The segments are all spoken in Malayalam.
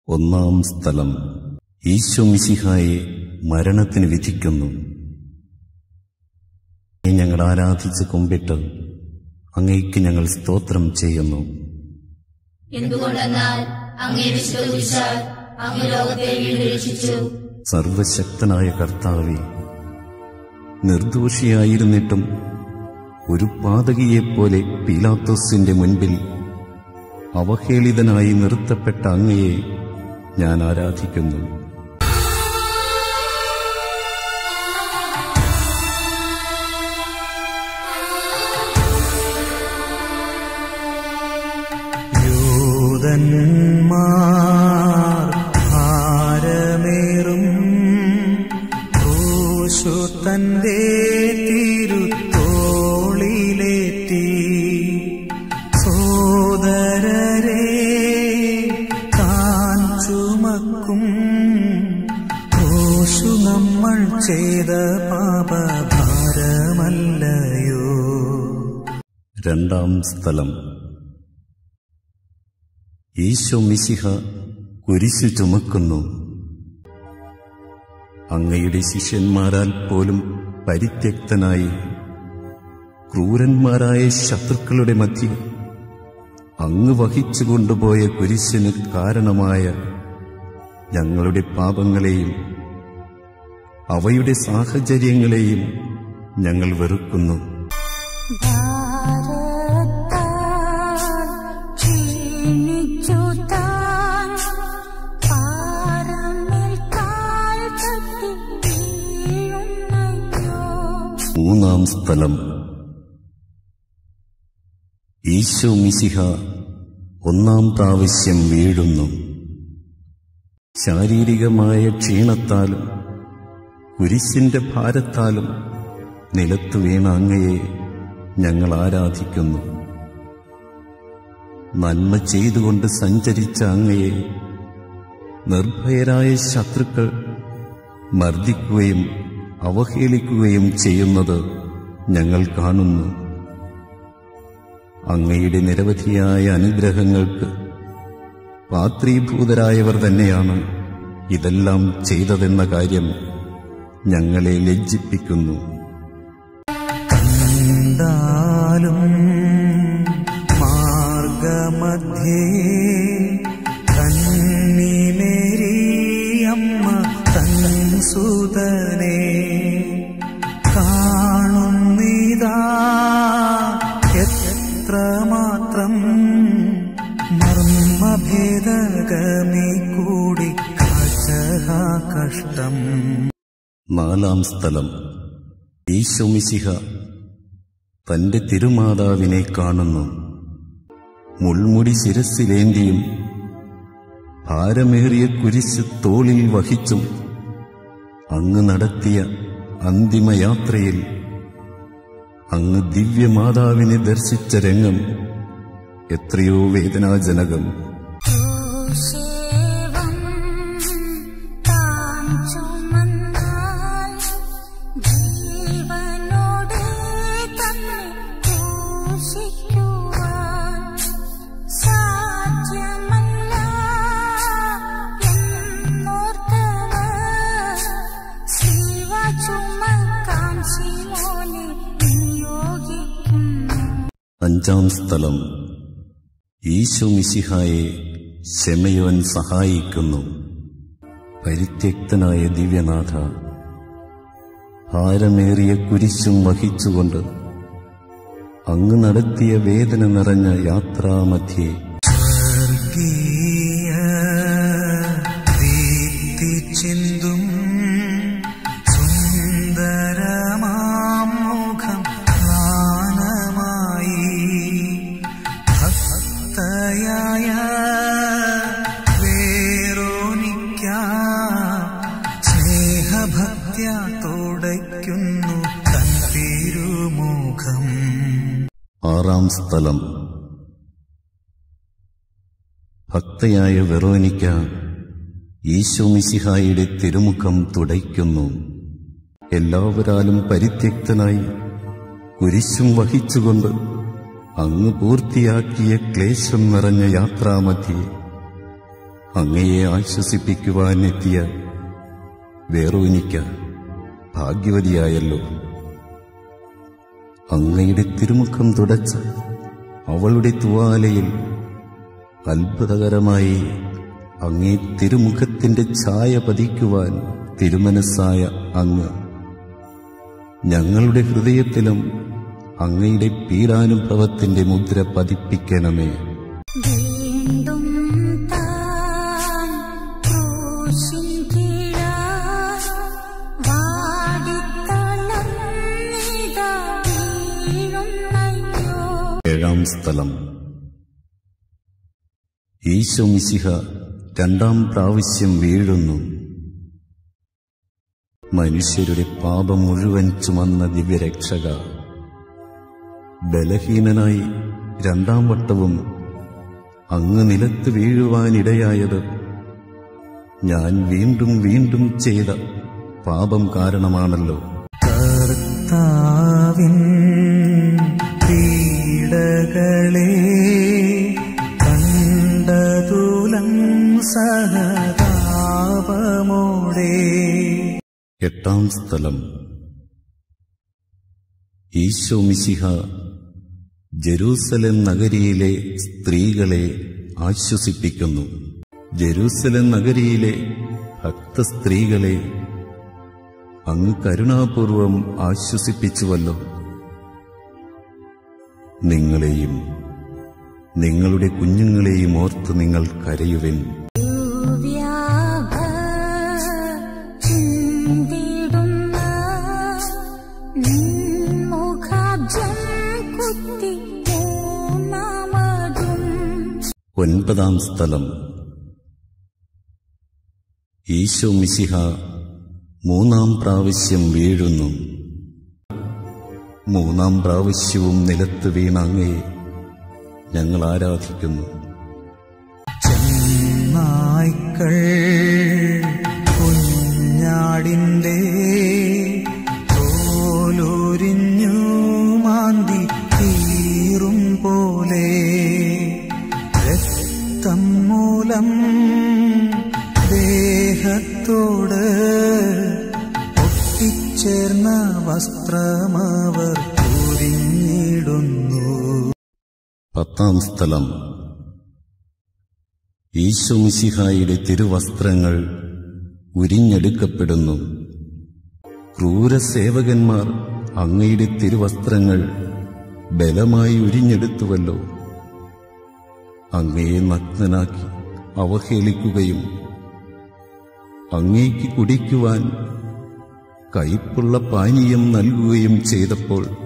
ഒന്നാം സ്ഥലം. ഈശോ മിശിഹായെ മരണത്തിന് വിധിക്കുന്നു. ഞങ്ങൾ ആരാധിച്ച് കുമ്പിട്ട് അങ്ങേക്ക് ഞങ്ങൾ സ്തോത്രം ചെയ്യുന്നു. എന്തുകൊണ്ടെന്നാൽ അങ്ങേ വിശ്വസിച്ചാൽ അങ്ങ് ലോകത്തെ വീണ്ടെടുത്തു. സർവശക്തനായ കർത്താവേ, നിർദോഷിയായിരുന്നിട്ടും ഒരു പാതകിയെപ്പോലെ പീലാത്തോസിന്റെ മുൻപിൽ അവഹേളിതനായി നിർത്തപ്പെട്ട അങ്ങയെ ഞാൻ ആരാധിക്കുന്നു. യൂദന്മാർ ഭാരമേറും ക്രൂശു തന്റെ തിരുത്തോളിലേറ്റി, സോദരരെ താൻ ചുമക്കും ക്രൂശു നമ്മൾ ചെയ്ത പാപഭാരമല്ലയോ. രണ്ടാം സ്ഥലം. ഈശോ മിശിഹ കുരിശു ചുമക്കുന്നു. അങ്ങയുടെ ശിഷ്യന്മാരാൽ പോലും പരിത്യക്തനായി ക്രൂരന്മാരായ ശത്രുക്കളുടെ മധ്യേ അങ്ങ് വഹിച്ചു കൊണ്ടുപോയ കുരിശിന് കാരണമായ ഞങ്ങളുടെ പാപങ്ങളെയും അവയുടെ സാഹചര്യങ്ങളെയും ഞങ്ങൾ വെറുക്കുന്നു. മൂന്നാം സ്ഥലം. ഈശോ മിശിഹ ഒന്നാം പ്രാവശ്യം വീഴുന്നു. ശാരീരികമായ ക്ഷീണത്താലും കുരിശിന്റെ ഭാരത്താലും നിലത്തു വീണ അങ്ങയെ ഞങ്ങൾ ആരാധിക്കുന്നു. നന്മ ചെയ്തുകൊണ്ട് സഞ്ചരിച്ച അങ്ങയെ നിർഭയരായ ശത്രുക്കൾ മർദ്ദിക്കുകയും അവഹേളിക്കുകയും ചെയ്യുന്നത് ഞങ്ങൾ കാണുന്നു. അങ്ങയുടെ നിരവധിയായ അനുഗ്രഹങ്ങൾക്ക് പാത്രീഭൂതരായവർ തന്നെയാണ് ഇതെല്ലാം ചെയ്തതെന്ന കാര്യം ഞങ്ങളെ ലജ്ജിപ്പിക്കുന്നു. കണ്ടാലും മാർഗമധ്യേ കന്നിമേരിയമ്മ തൻ സുതനെ കാണുന്നിതാ, എത്രമാത്രം മർമ്മഭേദഗമി കൂടി കഷ്ടം. നാലാം സ്ഥലം. ഈശോ മിശിഹ തന്റെ തിരുമാതാവിനെ കാണുന്നു. മുൾമുടി ശിരസ്സിലേന്തിയും ഭാരമേറിയ കുരിശ് തോളിൽ വഹിച്ചും അങ്ങ് നടത്തിയ അന്തിമയാത്രയിൽ അങ്ങ് ദിവ്യമാതാവിനെ ദർശിച്ച രംഗം എത്രയോ വേദനാജനകം. അഞ്ചാം സ്ഥലം. ഈശോ മിശിഹായെ ശെമയോൻ സഹായിക്കുന്നു. പരിത്യക്തനായ ദിവ്യനാഥ, ഭാരമേറിയ കുരിശും വഹിച്ചുകൊണ്ട് അങ്ങ് നടത്തിയ വേദന നിറഞ്ഞ യാത്രാമധ്യേ ചിന്തും സുന്ദരമാം മുഖം ജ്ഞാനമായി ഭക്തയായ വേറോനിക്ക സ്നേഹഭക്ത്യ തുടയ്ക്കുന്നു തൻ തിരുമുഖം. ആറാം സ്ഥലം. ഭക്തയായ വെറോനിക്ക ഈശോ മിശിഹായുടെ തിരുമുഖം തുടയ്ക്കുന്നു. എല്ലാവരാലും പരിത്യക്തനായി കുരിശും വഹിച്ചുകൊണ്ട് അങ്ങ് പൂർത്തിയാക്കിയ ക്ലേശം നിറഞ്ഞ യാത്രാമധ്യേ അങ്ങയെ ആശ്വസിപ്പിക്കുവാൻ എത്തിയ വേറോനിക്ക ഭാഗ്യവതിയായല്ലോ. അങ്ങയുടെ തിരുമുഖം തുടച്ച അവളുടെ തുവാലയിൽ അത്ഭുതകരമായി അങ്ങേ തിരുമുഖത്തിന്റെ ഛായ പതിക്കുവാൻ തിരുമനസ്സായ അങ്ങ് ഞങ്ങളുടെ ഹൃദയത്തിലും അങ്ങയുടെ പീഡാനുഭവത്തിന്റെ മുദ്ര പതിപ്പിക്കണമേ. ഏഴാം സ്ഥലം. ഈശോ മിശിഹ രണ്ടാം പ്രാവശ്യം വീഴുന്നു. മനുഷ്യരുടെ പാപം മുഴുവൻ ചുമന്ന ദിവ്യരക്ഷക, ബലഹീനനായി രണ്ടാം വട്ടവും അങ്ങ് നിലത്ത് വീഴുവാനിടയായത് ഞാൻ വീണ്ടും വീണ്ടും ചെയ്ത പാപം കാരണമാണല്ലോ. കർത്താവിൻ പീഡകളെ കണ്ടതുലം സഹതാപമോടെ. എട്ടാം സ്ഥലം. ഈശോ മിശിഹ ജെരൂസലേം നഗരിയിലെ സ്ത്രീകളെ ആശ്വസിപ്പിക്കുന്നു. ജെരൂസലേം നഗരിയിലെ ഭക്തസ്ത്രീകളെ അങ്ങ് കരുണാപൂർവം ആശ്വസിപ്പിച്ചുവല്ലോ. നിങ്ങളെയും നിങ്ങളുടെ കുഞ്ഞുങ്ങളെയും ഓർത്ത് നിങ്ങൾ കരയുവിൻ. ഒൻപതാം സ്ഥലം. ഈശോ മിശിഹ മൂന്നാം പ്രാവശ്യം വീഴുന്നു. മൂന്നാം പ്രാവശ്യവും നിലത്ത് വീണ അങ്ങയെ ഞങ്ങൾ ആരാധിക്കുന്നു. ചെന്നായ്ക്കൾ കുഞ്ഞാടിന്റെ തോലുരിഞ്ഞു മാന്തി തീറും പോലെ രക്തം മൂലം ദേഹത്തോട് ഒട്ടിച്ചേർന്ന വസ്ത്രമവർ ഉരിഞ്ഞിടുന്നു. പത്താം സ്ഥലം. ഈശോ മിശിഹായുടെ തിരുവസ്ത്രങ്ങൾ ഉരിഞ്ഞെടുക്കപ്പെടുന്നു. ക്രൂരസേവകന്മാർ അങ്ങയുടെ തിരുവസ്ത്രങ്ങൾ ബലമായി ഉരിഞ്ഞെടുത്തുവല്ലോ. അങ്ങയെ നഗ്നനാക്കി അവഹേളിക്കുകയും അങ്ങേക്ക് കുടിക്കുവാൻ കയ്പുള്ള പാനീയം നൽകുകയും ചെയ്തപ്പോൾ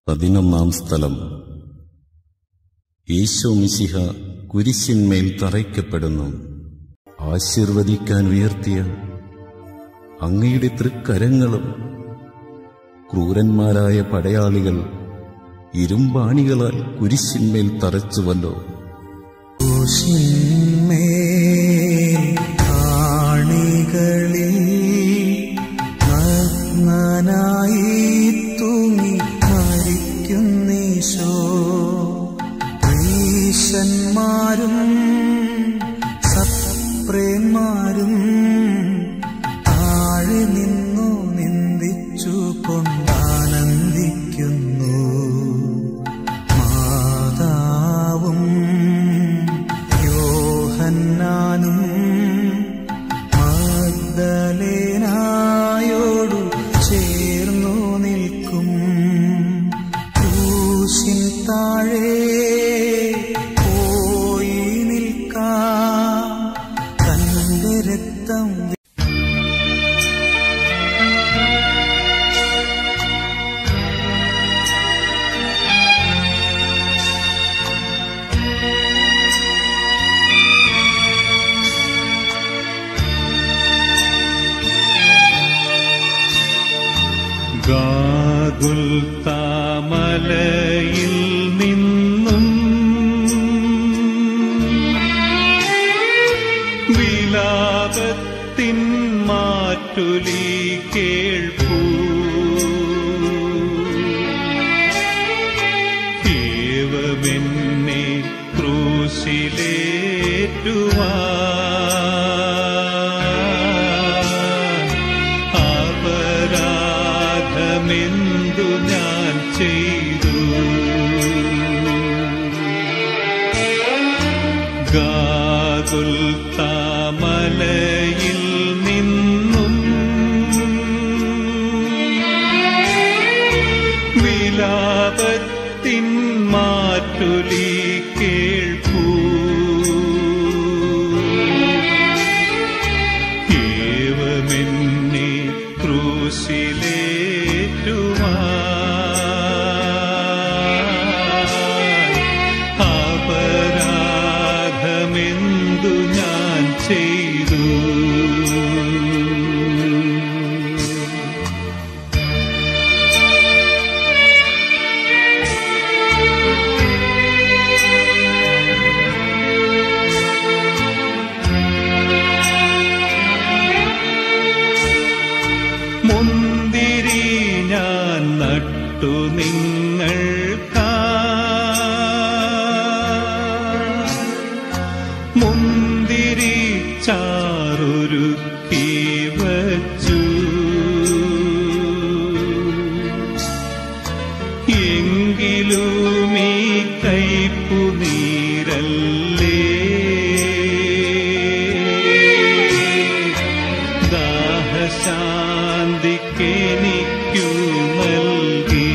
പതിനൊന്നാം സ്ഥലം. ഈശോ മിശിഹ കുരിശിന്മേൽ തറയ്ക്കപ്പെടുന്നു. ആശീർവദിക്കാൻ ഉയർത്തിയ അങ്ങയുടെ തൃക്കരങ്ങളും ക്രൂരന്മാരായ പടയാളികൾ ഇരുമ്പാണികളാൽ കുരിശിന്മേൽ തറച്ചുവല്ലോ. നഗ്നനായി തൂങ്ങി മരിക്കുന്നീശോ, പ്രീശന്മാരും സപ്രേന്മാരും താഴെ നിന്നു നിന്ദിച്ചു കൊണ്ടാനന്ദിക്കുന്നു. മാതാവും യോഹന്നാനും മഗ്ദലേനായോടു ചേർന്നു നിൽക്കും. ക്രൂശിൻ താഴെ പോയി നിൽക്കാം, തന്റെ രക്തം ഗാഗുൽത്താമലയിൽ നിന്നും വിലാപത്തിൻ മാറ്റൊലി കേൾപ്പൂ. ദൈവമെന്നെ ക്രൂശിലേറ്റുവാൻ അപരാധമെന്തു ഞാൻ ചെയ്തു? ഗാഗുൽത്താ മലയിൽ നിന്നും വിലാപത്തിൻ മാറ്റൊലി കേൾപ്പൂ. ദൈവമെന്നെ ക്രൂശിലേറ്റുവാൻ അപരാധമെന്തു ഞാൻ ചെയ്തു? മുന്തിരി ഞാൻ നട്ടു നിങ്ങൾക്കായി, മുന്തിരി ചാറൊരുക്കി വച്ചു. എങ്കിലും ഈ കൈപ്പുനീരല്ലേ ദാഹശാന്തിക്കെനിക്കു നൽകി.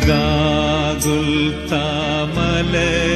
ഗാഗുൽത്താ മലയിൽ